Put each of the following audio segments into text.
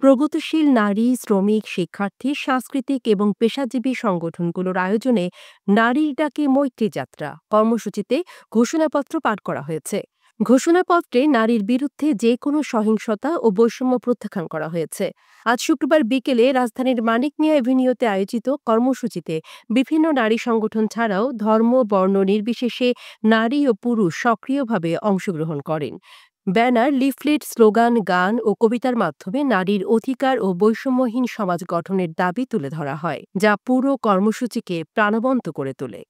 প্রগতিশীল নারী, শ্রমিক, শিক্ষার্থী, সাংস্কৃতিক এবং পেশাজীবী সংগঠনগুলোর আয়োজনে নারীর ডাকে মৈত্রী যাত্রা কর্মসূচিতে ঘোষণাপত্র পাঠ করা হয়েছে। ঘোষণাপত্রে নারীর বিরুদ্ধে যে কোনো সহিংসতা ও বৈষম্য প্রত্যাখ্যান করা হয়েছে। আজ শুক্রবার বিকেলে রাজধানীর মানিক মিয়া এভিনিউতে আয়োজিত কর্মসূচিতে বিভিন্ন নারী সংগঠন ছাড়াও ধর্ম, বর্ণ নির্বিশেষে নারী ও পুরুষ সক্রিয়ভাবে অংশগ্রহণ করেন। ব্যানার, লিফলেট, স্লোগান, গান ও কবিতার মাধ্যমে নারীর অধিকার ও বৈষম্যহীন সমাজ গঠনের দাবি তুলে ধরা হয়, যা পুরো কর্মসূচিকে প্রাণবন্ত করে তোলে।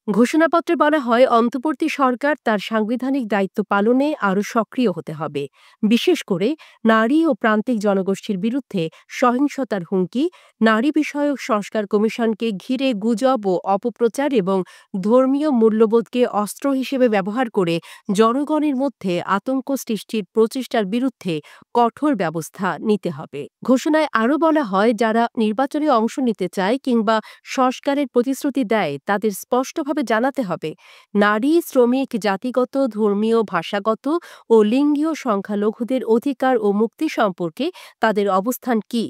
ঘোষণাপত্রে বলা হয়, অন্তর্বর্তী সরকার তার সাংবিধানিক দায়িত্ব পালনে আরও সক্রিয় হতে হবে, বিশেষ করে নারী ও প্রান্তিক জনগোষ্ঠীর বিরুদ্ধে সহিংসতার হুমকি, নারী বিষয়ক সংস্কার কমিশনকে ঘিরে গুজব ও অপপ্রচার এবং ধর্মীয় মূল্যবোধকে অস্ত্র হিসেবে ব্যবহার করে জনগণের মধ্যে আতঙ্ক সৃষ্টির প্রচেষ্টার বিরুদ্ধে কঠোর ব্যবস্থা নিতে হবে। ঘোষণায় আরও বলা হয়, যারা নির্বাচনে অংশ নিতে চায় কিংবা সংস্কারের প্রতিশ্রুতি দেয় তাদের স্পষ্টভাবে জানাতে হবে নারী, শ্রমিক, জাতিগত, ধর্মীয়, ভাষাগত ও লিঙ্গীয় সংখ্যালঘুদের অধিকার ও মুক্তি সম্পর্কে তাদের অবস্থান কী।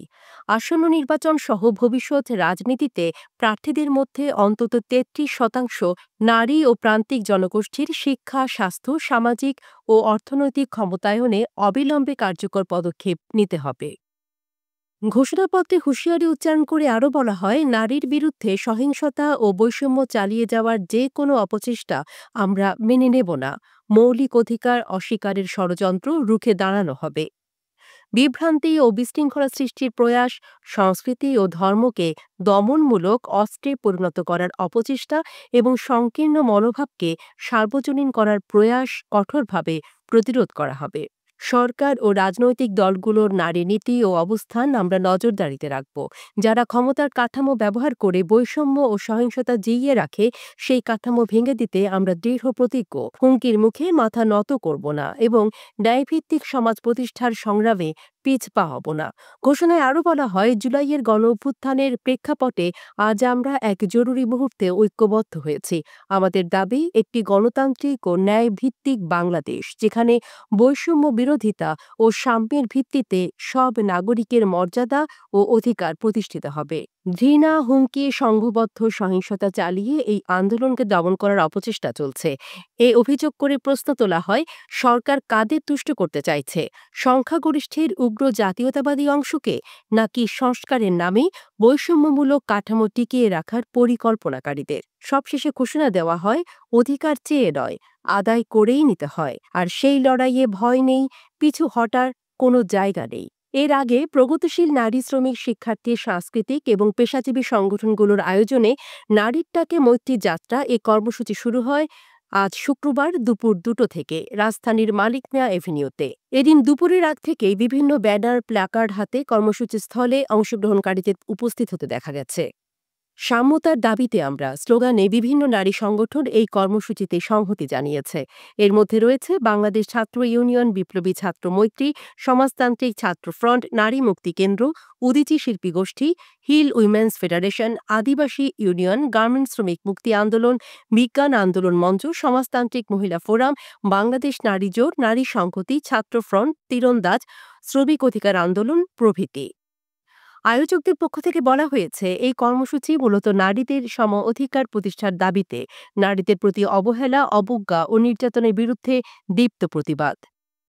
আসন্ন নির্বাচন সহ ভবিষ্যৎ রাজনীতিতে প্রার্থীদের মধ্যে অন্তত ৩৩% নারী ও প্রান্তিক জনগোষ্ঠীর শিক্ষা, স্বাস্থ্য, সামাজিক ও অর্থনৈতিক ক্ষমতায়নে অবিলম্বে কার্যকর পদক্ষেপ নিতে হবে। ঘোষণাপত্রে হুঁশিয়ারি উচ্চারণ করে আরও বলা হয়, নারীর বিরুদ্ধে সহিংসতা ও বৈষম্য চালিয়ে যাওয়ার যে কোনো অপচেষ্টা আমরা মেনে নেব না। মৌলিক অধিকার অস্বীকারের ষড়যন্ত্র রুখে দাঁড়ানো হবে। বিভ্রান্তি ও বিশৃঙ্খলা সৃষ্টির প্রয়াস, সংস্কৃতি ও ধর্মকে দমনমূলক অস্ত্রে পরিণত করার অপচেষ্টা এবং সংকীর্ণ মনোভাবকে সার্বজনীন করার প্রয়াস কঠোরভাবে প্রতিরোধ করা হবে। সরকার ও রাজনৈতিক দলগুলোর নারী নীতি ও অবস্থান আমরা নজরদারিতে রাখব। যারা ক্ষমতার কাঠামো ব্যবহার করে বৈষম্য ও সহিংসতা জিইয়ে রাখে, সেই কাঠামো ভেঙে দিতে আমরা দৃঢ় প্রতিজ্ঞ। হুমকির মুখে মাথা নত করব না এবং ন্যায়ভিত্তিক সমাজ প্রতিষ্ঠার সংগ্রামে পিছপা হব না। ঘোষণায় আরও বলা হয়, জুলাইয়ের গণঅভ্যুত্থানের প্রেক্ষাপটে আজ আমরা এক জরুরি মুহূর্তে ঐক্যবদ্ধ হয়েছি। আমাদের দাবি একটি গণতান্ত্রিক ও ন্যায়ভিত্তিক বাংলাদেশ, যেখানে বৈষম্য বিরোধিতা ও সাম্যের ভিত্তিতে সব নাগরিকের মর্যাদা ও অধিকার প্রতিষ্ঠিত হবে। ঘৃণা, হুমকি, সংঘবদ্ধ সহিংসতা চালিয়ে এই আন্দোলনকে দমন করার অপচেষ্টা চলছে। এই অভিযোগ করে প্রশ্ন তোলা হয়, সরকার কাদের তুষ্ট করতে চাইছে? সংখ্যাগরিষ্ঠের উগ্র জাতীয়তাবাদী অংশকে, নাকি সংস্কারের নামে বৈষম্যমূলক কাঠামো টিকিয়ে রাখার পরিকল্পনাকারীদের? সবশেষে ঘোষণা দেওয়া হয়, অধিকার চেয়ে নয়, আদায় করেই নিতে হয়। আর সেই লড়াইয়ে ভয় নেই, পিছু হটার কোনো জায়গা নেই। এর আগে প্রগতিশীল নারী, শ্রমিক, শিক্ষার্থী, সাংস্কৃতিক এবং পেশাজীবী সংগঠনগুলোর আয়োজনে নারীর ডাকে মৈত্রী যাত্রা এ কর্মসূচি শুরু হয় আজ শুক্রবার দুপুর ২টো থেকে রাজধানীর মানিক মিয়া এভিনিউতে। এদিন দুপুরের আগ থেকেই বিভিন্ন ব্যানার, প্ল্যাকার্ড হাতে কর্মসূচি স্থলে অংশগ্রহণকারীদের উপস্থিত হতে দেখা গেছে। সাম্যতার দাবিতে আমরা স্লোগানে বিভিন্ন নারী সংগঠন এই কর্মসূচিতে সংহতি জানিয়েছে। এর মধ্যে রয়েছে বাংলাদেশ ছাত্র ইউনিয়ন, বিপ্লবী ছাত্র মৈত্রী, সমাজতান্ত্রিক ছাত্র ফ্রন্ট, নারী মুক্তি কেন্দ্র, উদীচী শিল্পী গোষ্ঠী, হিল উইমেন্স ফেডারেশন, আদিবাসী ইউনিয়ন, গার্মেন্টস শ্রমিক মুক্তি আন্দোলন, বিজ্ঞান আন্দোলন মঞ্চ, সমাজতান্ত্রিক মহিলা ফোরাম, বাংলাদেশ নারী জোট, নারী সংহতি, ছাত্র ফ্রন্ট, তীরন্দাজ, শ্রমিক অধিকার আন্দোলন প্রভৃতি। আয়োজকদের পক্ষ থেকে বলা হয়েছে, এই কর্মসূচি মূলত নারীদের সম অধিকার প্রতিষ্ঠার দাবিতে নারীদের প্রতি অবহেলা, অবজ্ঞা ও নির্যাতনের বিরুদ্ধে দীপ্ত প্রতিবাদ।